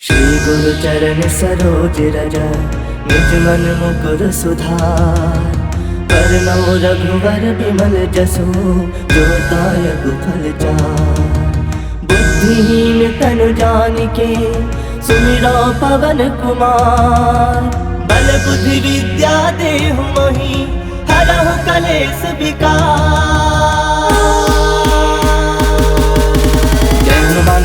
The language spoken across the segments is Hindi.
श्री गुरु चरण सरोज रज निज मन मुकुर सुधार। वरनौ रघुवर विमल जसु जो दायक फल चार। बुद्धिहीन तनु जानिके सुमिरो पवन कुमार। बल बुद्धि विद्या देहु मोहि हरहु कलेश विकार।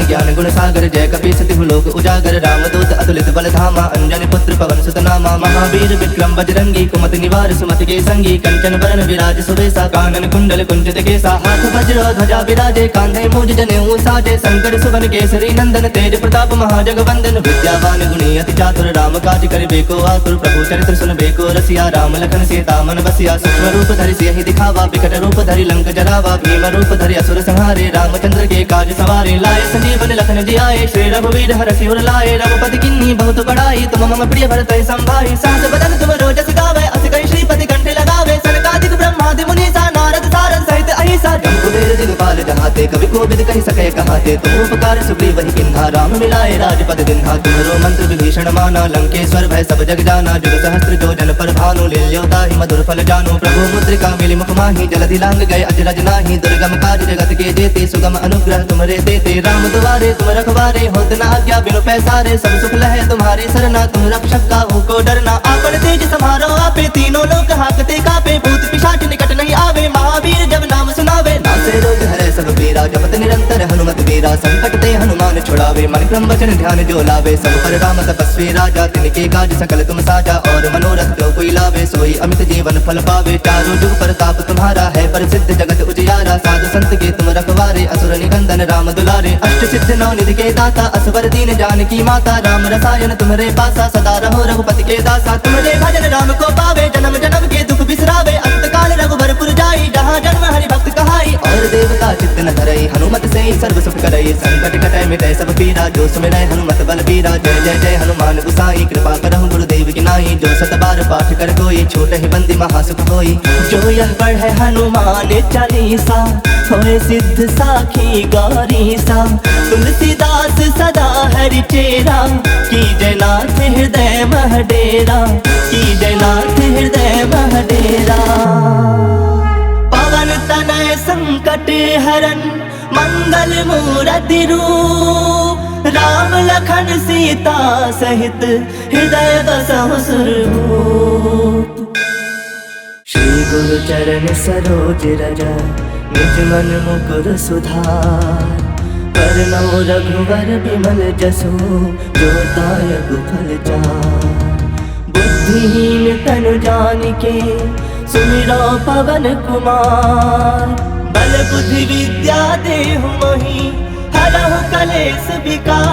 ज्ञान गुण सागर जय कपीस तिहु लोक उजागर। रामदूत अतुलित बल धामा अंजनी पुत्र पवन सुत नामा। महावीर विक्रम बजरंगी कुमति निवार सुमति के संगी। कंचन बरन विराज सुबेसा कानन कुंडल कुंचित केसा। हाथ वज्र ध्वजा विराजे कांधे मूज जनेऊ साजे। शंकर सुवन केसरी नंदन तेज प्रताप महाजगवंदन। विद्यावान गुणी अति चातुर राम काज करिबे को आतुर। प्रभु चरित्र सुनबे को रसिया राम लखन सीता मन बसिया। सूक्ष्म रूप धरि सियहि दिखावा विकट रूप धरि लंक जरावा। भीम रूप धरि असुर संहारे रामचंद्र के काज सवारे। लाए संजीवन लखन जियाए श्री रघुवीर हरषि उर लाए। रघुपति किन्ही बहुत बड़ाई तुम मम प्रिय भरतहि संभाई। सहस बदन तुम रोजस गावे अस कहि श्रीपति कंठे लगावे। सनकादिक ब्रह्मादि मुनीसा नारद सारद सहित अहिसा। जम्बुवेर दिगपाल जहाते कवि कोविद कहि सके कहाते। तुम उपकार सुग्रीवहि किन्हा राम मिलाए राजपद दिन्हा। तुम्हरो मंत्र विभीषण माना लंकेश्वर भय सब जग जाना। जुग सहस्त्र जो जन पर भानु लील्योताहि मधुर फल जानु। प्रभु मुद्रिका मिलि मुख माहि जलधि लांग गए अजरज नाही। दुर्गम काज जगत के जेते सुगम अनुग्रह तुमरे देते। राम दुआरे तुम रखवारे होत न आज्ञा बिनु पैसारे। सब सुख लहे तुम्हारी सरना तुम रक्षक काहू को डरना। आपन तेज सम्हारो आपे तीनों लोक हाकते कापे। भूत पिशाच निकट नहीं आवे महावीर जब नाम सुनावे। नासे रोग हरे सब पीरा जपत निरंतर हनुमत वीरा। संकट ते हनुमान छुड़ावे मन क्रम वचन ध्यान जो लावे। सब पर राम तपस्वी राजा तिनके काज सकल तुम साजा। और मनोरथ जो कोई लावे सोई अमित जीवन फल पावे। चारों जुग प्रताप तुम्हारा है प्रसिद्ध जगत उजियारा। साधु संत के तुम रखवारे असुर निकंदन राम दुलारे। अष्ट सिद्ध नौ निधि के दाता असवर दीन जानकी माता। राम रसायन तुम्हारे पासा सदा रहो रघुपति के दासा। तुम्हारे भजन राम को पावे जन्म जन्म के दुख बिसरावे। अंत काल रघुबरपुर जाई जहाँ जन्म हरि भक्त कहाई। और देवता चित्त न धरई हनुमत से सर्व सुख करई। संकट कटै मिटै सब पीरा जो सुमिरै हनुमत बल बीरा। जय जय जय हनुमान गुसाई कृपा करहु गुरुदेव की नाई। जो सत बार पाठ कर कोई छोट ही बंदी महासुख होई। जो यह पढ़े हनुमान चालीसा होए सिद्ध साखी गौरीसा। तुलसीदास सदा हरि चेरा की जयनाथ हृदय मह डेरा। की जयनाथ हृदय मह डेरा। पवन तनय संकट हरन मंगल मूरति रूप। राम लखन सीता सहित हृदय बसहु सुरभूप। श्री गुरु चरण सरोज रज निज मन मुकुर सुधार। वरनौ रघुवर विमल जसु जो दायक फल चार। बुद्धिहीन तनु जानिके सुमिरो पवन कुमार। बल बुद्धि विद्या देहु मोहि हरहु कलेश विकार।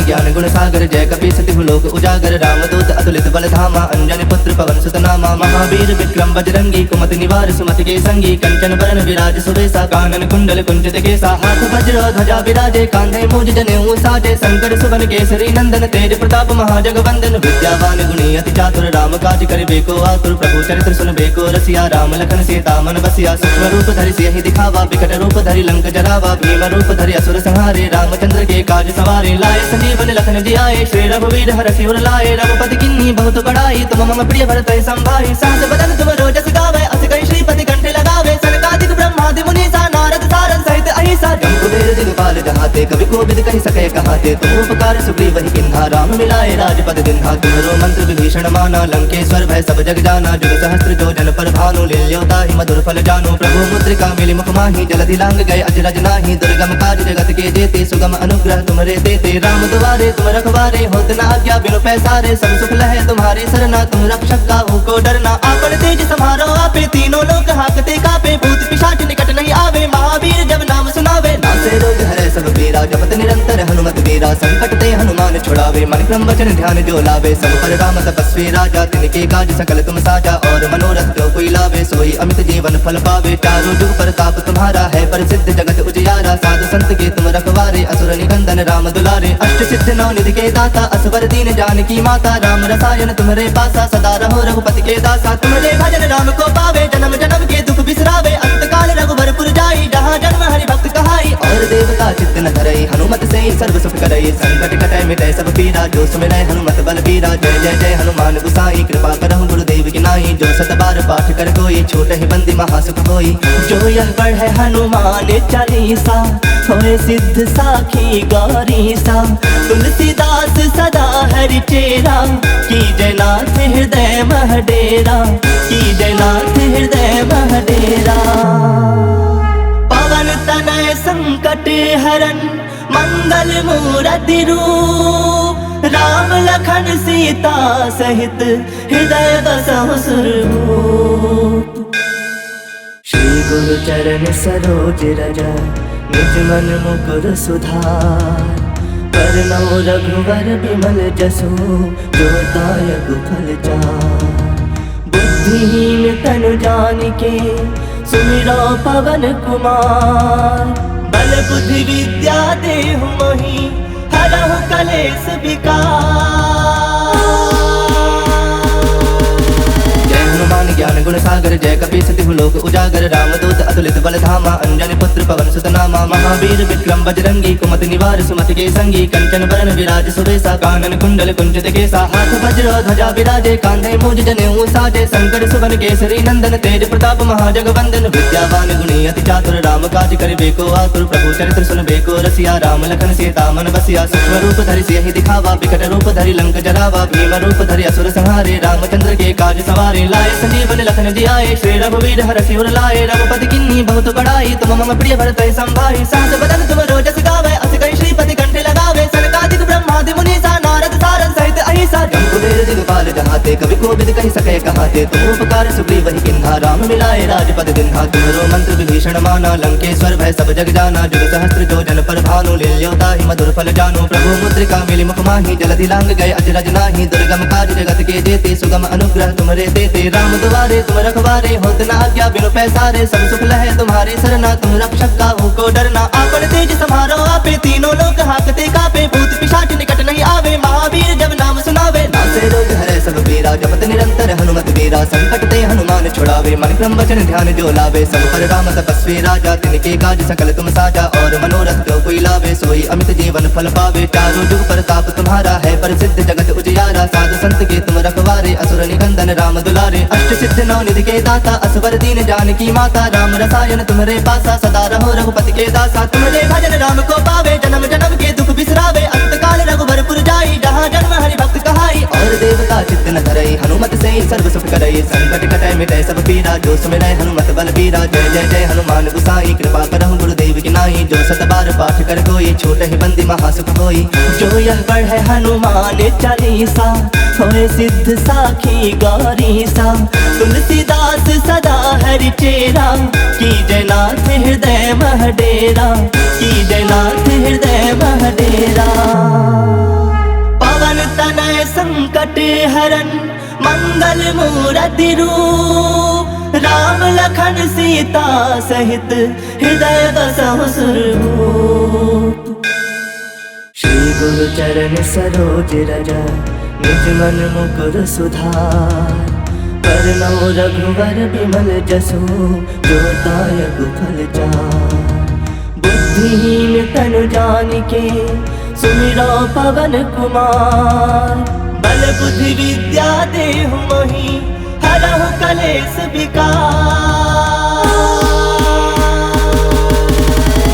ज्ञान गुण सागर जय कपीस तिहु लोक उजागर। रामदूत अतुलित बल धामा अंजनी पुत्र पवन सुत नामा। महावीर विक्रम बजरंगी कुमति निवार सुमति के संगी। कंचन बरन विराज सुबेसा कानन कुंडल कुंचित केसा। हाथ वज्र ध्वजा विराजे कांधे मूज जनेऊ साजे। शंकर सुवन केसरी नंदन तेज प्रताप महाजगवंदन। विद्यावान गुणी अति चातुर राम काज करिबे को आतुर। प्रभु चरित्र सुनबे को रसिया राम लखन सीता मन बसिया। सूक्ष्म रूप धरि सियहि दिखावा विकट रूप धरि लंक जरावा। भीम रूप धरि असुर संहारे रामचंद्र के काज सवारे। लाए संजीवन लखन जियाए श्री रघुवीर हरषि उर लाए। रघुपति किन्ही बहुत बड़ाई तुम मम प्रिय भरतहि संभाई। सहस बदन तुम रोजस गावे अस कहि श्रीपति कंठे लगावे। सनकादिक ब्रह्मादि मुनीसा नारद सारद सहित अहिसा। जम्बुवेर दिगपाल जहाते कवि कोविद कहि सके कहाते। तुम उपकार सुग्रीवहि किन्हा राम मिलाए राजपद दिन्हा। तुम्हरो मंत्र विभीषण माना लंकेश्वर भय सब जग जाना। जुग सहस्त्र जो जन पर भानु लील्योताहि मधुर फल जानु। प्रभु मुद्रिका मिलि मुख माहि जलधि लांग गए अजरज नाही। दुर्गम काज जगत के जेते सुगम अनुग्रह तुमरे देते। राम दुआरे तुम रखवारे होत न आज्ञा बिनु पैसारे। सब सुख लहे तुम्हारी सरना तुम रक्षक काहू को डरना। आपन तेज सम्हारो आपे तीनों लोक हाकते कापे। भूत पिशाच निकट नहीं आवे महावीर जब नाम सुनावे। नासे रोग हरे सब पीरा जपत निरंतर हनुमत वीरा। संकट ते हनुमान छुड़ावे मन क्रम वचन ध्यान जो लावे। सब पर राम तपस्वी राजा तिनके काज सकल तुम साजा। और मनोरथ जो कोई लावे सोई अमित जीवन फल पावे। चारों जुग प्रताप तुम्हारा है प्रसिद्ध जगत उजियारा। साधु संत के तुम रखवारे असुर निकंदन राम दुलारे। अष्ट सिद्ध नौ निधि के दाता असवर दीन जानकी माता। राम रसायन तुम्हारे पासा सदा रहो रघुपति के दासा। तुम्हारे भजन राम को पावे जन्म जन्म के दुख बिसरावे। अंत काल रघुबरपुर जाई जहाँ जन्म हरि भक्त कहाई। और देवता चित्त न धरई, हनुमत से ही सर्व सुख करई। संकट कटै मिटै सब पीरा, जो सुमिरै हनुमत बल बीरा। जय जय जय हनुमान गुसाई, कृपा करहु गुरुदेव की नाई। जो सत बार पाठ कर कोई, छूट ही बंदी महासुख होई। जो यह पढ़े हनुमान चालीसा, होए सिद्ध साखी गौरीसा। तुलसीदास सदा हरि चेरा, कीजय नाथ हृदय मह डेरा। कीजय नाथ हृदय मह डेरा। पवन तनय संकट हरन, मंगल मूरति रूप। राम लखन सीता सहित, हृदय बसहु सुरभूप। श्री गुरु चरण सरोज रज, निज मन मुकुर सुधार। वरनौ रघुवर बिमल जसु, जो दायक फल चार। बुद्धिहीन तनु जानिके, सुमिरौ पवन कुमार। बल बुद्धि विद्या देहु मोहि, हरहु कलेश विकार। जय हनुमान ज्ञान गुण सागर, जय कपीस तिहु लोक उजागर। रामदूत अतुलित बल धामा, अंजनी पुत्र पवन सुत नामा। महावीर विक्रम बजरंगी, कुमति निवार सुमति के संगी। कंचन बरन विराज सुबेसा, कानन कुंडल कुंचित केसा। हाथ वज्र ध्वजा विराजे, कांधे मूज जनेऊ साजे। शंकर सुवन केसरी नंदन, तेज प्रताप महाजगवंदन। विद्यावान गुणी अति चातुर, राम काज करिबे को आतुर। प्रभु चरित्र सुनबे को रसिया, राम लखन सीता मन बसिया। सूक्ष्म रूप धरि सियहि दिखावा, विकट रूप धरि लंक जरावा। भीम रूप धरि असुर संहारे, रामचंद्र के काज सवारे। लाए संजीवन लखन जियाए, श्री रघुवीर हरषि उर लाए। रघुपति किन्नी बहुत बड़ाई, तुम मम प्रिय भरत संभाई। सहस बदन तुम रोजस गावे, अस कहि श्रीपति कंठ लगावे। सनकादिक ब्रह्मादि मुनीसा, नारद सारद सहित अहिसा। जम्बुवेर दिगपाल जहाते, कवि कोविद कहि सकै कहाते। तुम उपकार सुग्रीव ही किन्हा, राम मिलाए राजपद दिन्हा। तुम्हरो मंत्र विभीषण माना, लंकेश्वर भय सब जग जाना। जुग सहस्त्र जो जन पर भानु, लील्योता ही मधुर फल जानु। प्रभु मुद्रिका मिलि मुख माहि, जलधि लांग गए अजरज नाही। दुर्गम काज जगत के जेते, सुगम अनुग्रह तुमरे देते। राम दुआरे तुम रखवारे, होत न आज्ञा बिनु पैसारे। सब सुख लहै तुम्हारी सरना, तुम रक्षक काहू को डरना। आपन तेज समारो आपे, तीनों लोक हाकते कापे। भूत पिशाच निकट नहीं आवे, महावीर जब नाम सुनावे। नासे रोग हरै सब पीरा, जपत निरंतर हनुमत वीरा। संकट ते हनुमान छुड़ावे, मन क्रम वचन ध्यान जो लावे। सब पर राम तपस्वी राजा, तिनके काज सकल तुम साजा। और मनोरथ जो कोई लावे, सोई अमित जीवन फल पावे। चारों जुग प्रताप तुम्हारा है, प्रसिद्ध जगत उजियारा। साधु संत के तुम रखवारे, असुर निकंदन राम दुलारे। अष्ट सिद्ध नौ निधि के दाता, असवर दीन जानकी माता। राम रसायन तुम्हारे पासा, सदा रहो रघुपति के दासा। तुम्हारे भजन राम को पावे, जन्म जन्म के दुख बिसरावे। अंत काल रघुबरपुर जाई, जहाँ जन्म हरि भक्त कहाई। और देवता चित्त न धरई, हनुमत से ही सर्व सुख करई। संकट कटै मिटै सब पीरा, जो सुमिरै हनुमत बल बीरा। जय जय जय हनुमान गुसाई, कृपा करहु गुरुदेव की नाई। जो सत बार पाठ कर कोई, छूट ही बंदी महासुख होई। जो यह पढ़े हनुमान चालीसा, होए सिद्ध साखी गौरीसा। तुलसीदास सदा हरि चेरा, कीजय नाथ हृदय मह डेरा। कीजय नाथ हृदय मह डेरा। पवन तनय संकट हरन, मंगल मूरति रूप। राम लखन सीता सहित, हृदय बसहु सुरभूप। श्री गुरु चरण सरोज रज, निज मन मुकुर सुधार। वरनौ रघुवर बिमल जसु, जो दायक फल चार। बुद्धिहीन तनु जानिके, सुमिरौ पवन कुमार। बल बुद्धि विद्या देहु मोहि, हरहु कलेश विकार।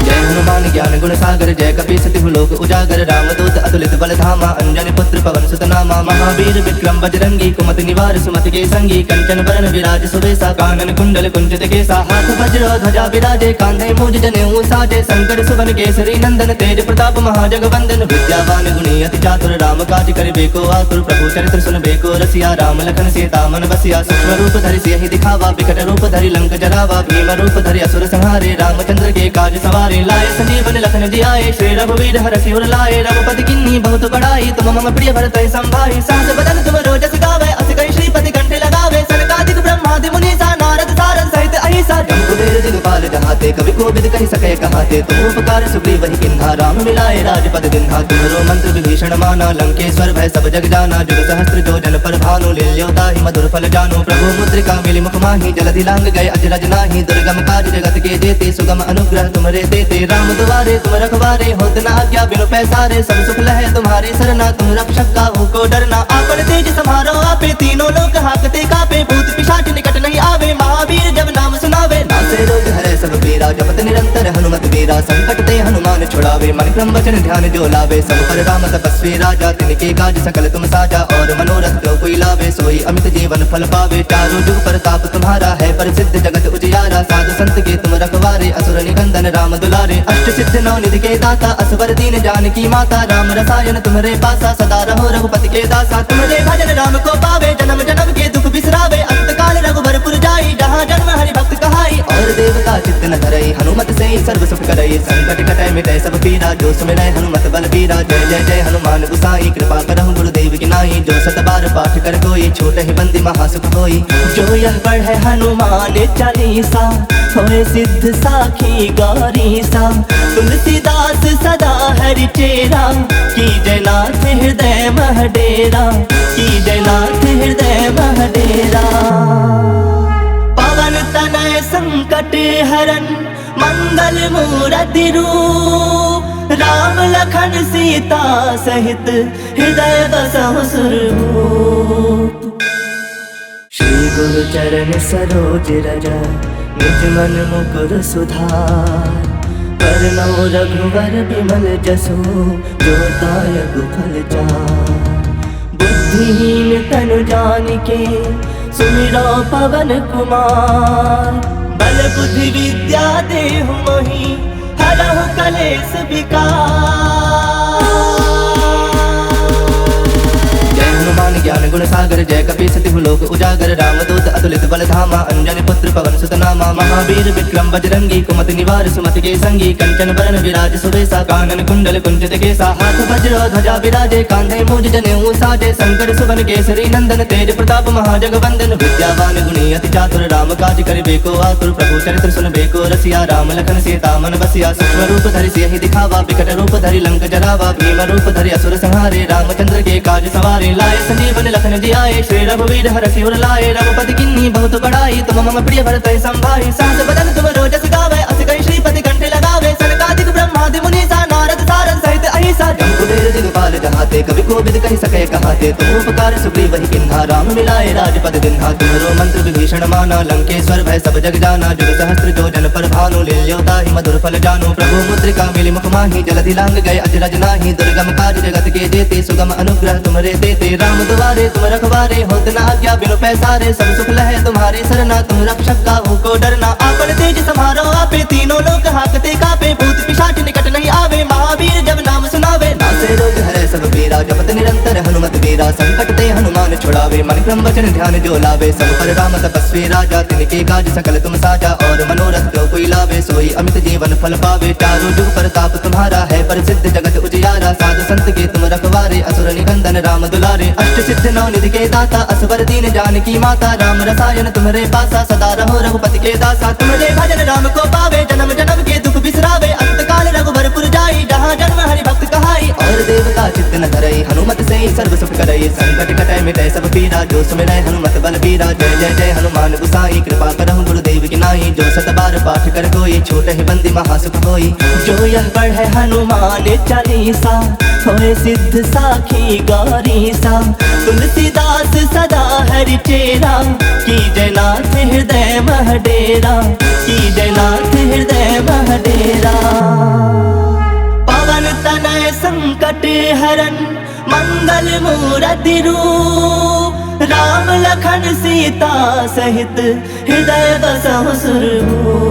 जय हनुमान ज्ञान गुण सागर, जय कपीस तिहु लोक उजागर। रामदूत अतुलित बल धामा, अंजनी पुत्र पवन सुत नामा। महावीर विक्रम बजरंगी, कुमति निवार सुमति के संगी। कंचन बरन विराज सुबेसा, कानन कुंडल कुंचित केसा। हाथ वज्र ध्वजा विराजे, कांधे मूज जनेऊ साजे। शंकर सुवन केसरी नंदन, तेज प्रताप महाजगवंदन। विद्यावान गुणी अति चातुर, राम काज करिबे को आतुर। प्रभु चरित्र सुनबे को रसिया, राम लखन सीता मन बसिया। सूक्ष्म रूप धरि सियहि दिखावा, विकट रूप धरि लंक जरावा। भीम रूप धरि असुर संहारे, रामचंद्र के काज सवारे। लाए संजीवन लखन जियाए, श्री रघुवीर हरषि उर लाए। रघुपति किन्नी बहुत बड़ाई, तुम मम प्रिय भरत संभाई। सहस बदन तुम रोजस गावे, अस कहि श्रीपति कंठ लगावे। सनकादिक ब्रह्मादि मुनीसा, नारद सारद सहित अहिसा। कुबेर दिगपाल जहाते, कवि कोविद कहि सके कहाते। तुम उपकार सुग्रीव वही किन्हा, राम मिलाए राजपद दिन्हा। तुम्हारो मंत्र विभीषण माना, लंकेश्वर भय सब जग जाना। जुग सहस्त्र जो जन पर भानु, लील्योता ही मधुर फल जानो। प्रभु मुद्रिका मिली मुख माही, जलधि लांग गए अजरज नाही। दुर्गम काज जगत के जेते, सुगम अनुग्रह तुमरे देते। राम दुआरे तुम रखवारे, होत न आज्ञा बिनु पैसारे। सब सुख लहे तुम्हारी सरना, तुम रक्षक काहू को डरना। आपन तेज सम्हारो आपे, तीनों लोक हाकते कापे। भूत पिशाच निकट नहीं आवे, महावीर जब नाम सुनावे। नासे रोग हरे सब पीरा, जपत निरंतर हनुमत वीरा। संकट ते हनुमान छुड़ावे, मन क्रम वचन ध्यान जो लावे। सब पर राम तपस्वी राजा, तिनके काज सकल तुम साजा। और मनोरथ जो कोई लावे, सोई अमित जीवन फल पावे। चारों जुग प्रताप तुम्हारा है, प्रसिद्ध जगत उजियारा। साधु संत के तुम रखवारे, असुर निकंदन राम दुलारे। अष्ट सिद्ध नौ निधि के दाता, असवर दीन जानकी माता। राम रसायन तुम्हारे पासा, सदा रहो रघुपति के दासा। तुम्हारे भजन राम को पावे, जन्म जन्म के दुख बिसरावे। अंत काल रघुबरपुर जाई, जहाँ जन्म हरि भक्त कहाई। और देवता चित्त न धरई, हनुमत से ही सर्व सुख करई। संकट कटै मिटै सब पीरा, जो सुमिरै हनुमत बल बीरा। जय जय जय हनुमान गुसाई, कृपा करहु गुरुदेव की नाई। जो सत बार पाठ कर कोई, छोट ही बंदी महासुख होई। जो यह पढ़े हनुमान चालीसा, होए सिद्ध साखी गौरीसा। तुलसीदास सदा हरि चेरा, की जय नाथ हृदय मह डेरा। की जय नाथ हृदय मह डेरा। पवन तनय संकट हरन, मंगल मूरति रूप। राम लखन सीता सहित, हृदय बसहु सुरभूप। श्री गुरु चरण सरोज रज, निज मन मुकुर सुधार। वरनौ रघुवर बिमल जसु, जो दायक फल चार। बुद्धिहीन तनु जानिके, सुमिरो पवन कुमार। बल बुद्धि विद्या देहु मोहि, हरहु कलेश विकार। जय हनुमान ज्ञान गुण सागर, जय कपीस तिहु लोक उजागर। रामदूत अतुलित बल धामा, अंजनी पुत्र पवन सुत नामा। महावीर विक्रम बजरंगी, कुमति निवार सुमति के संगी। कंचन बरन विराज सुबेसा, कानन कुंडल कुंचित केसा। हाथ वज्र ध्वजा विराजे, कांधे मूज जनेऊ साजे। शंकर सुवन केसरी नंदन, तेज प्रताप महाजगवंदन। विद्यावान गुणी अति चातुर, राम काज करिबे को आतुर। प्रभु चरित्र सुनबे को रसिया, राम लखन सीता मन बसिया। सूक्ष्म रूप धरि सियहि दिखावा, विकट रूप धरि लंक जरावा। भीम रूप धरि असुर संहारे, रामचंद्र के काज सवारे। लाए संजीवन लखन जियाए, श्री रघुवीर हरषि उर लाए। रघुपति किन्नी बहुत बड़ाई, तुम मम प्रिय भरत संभाई। सहस बदन तुम रोजस गावे, अस कहि श्रीपति कंठ लगावे। सनकादिक ब्रह्मादि मुनीसा, नारद सारद सहित अहिसा। जम कुबेर दिगपाल जहाते, कवि कोविद कहि सके कहाते। तुम उपकार सुग्रीव वही किन्हा, राम मिलाए राजपद दिन्हा। तुम्हारो मंत्र विभीषण माना, लंकेश्वर भय सब जग जाना। जुग सहस्त्र जो जन पर भानु, लील्योता ही मधुर फल जानो। प्रभु मुद्रिका मिली मुख माही, जलधि लांग गए अजरज नाही। दुर्गम काज जगत के जेते, सुगम अनुग्रह तुमरे देते। राम दुआरे तुम रखवारे, होत न आज्ञा बिनु पैसारे। सब सुख लहे तुम्हारी सरना, तुम रक्षक काहू को डरना। आपन तेज सम्हारो आपे, तीनों लोक हाकते कापे। भूत पिशाच निकट नहीं आवे, महावीर जब नाम सुनावे। नासे रोग हरे सब पीरा, जपत निरंतर हनुमत वीरा। संकट ते हनुमान छुड़ावे, मन क्रम वचन ध्यान जो लावे। सब पर राम तपस्वी राजा, तिनके काज सकल तुम साजा। और मनोरथ जो कोई लावे, सोई अमित जीवन फल पावे। चारों जुग प्रताप तुम्हारा है, प्रसिद्ध जगत उजियारा। साधु संत के तुम रखवारे, असुर निकंदन राम दुलारे। अष्ट सिद्ध नौ निधि के दाता, असवर दीन जानकी माता। राम रसायन तुम्हारे पासा, सदा रहो रघुपति के दासा। तुम्हारे भजन राम को पावे, जन्म जन्म के दुख बिसरावे। अंत काल रघुबरपुर जाई, जहाँ जन्म हरि भक्त कहाई। और देवता चित्त न धरई, हनुमत से ही सर्व सुख करई। संकट कटै मिटै सब पीरा, जो सुमिरै हनुमत बल बीरा। जय जय जय हनुमान गुसाई, कृपा करहु गुरुदेव की नाई। जो सत बार पाठ कर कोई, छोट ही बंदी महासुख होई। जो यह पढ़े हनुमान चालीसा, होए सिद्ध साखी गौरीसा। तुलसीदास सदा हरि चेरा, की जय नाथ हृदय मह डेरा। की जय नाथ हृदय मह डेरा। पवन तनय संकट हरन, मंगल मूरति रूप। राम लखन सीता सहित, हृदय बसहु सुरभूप।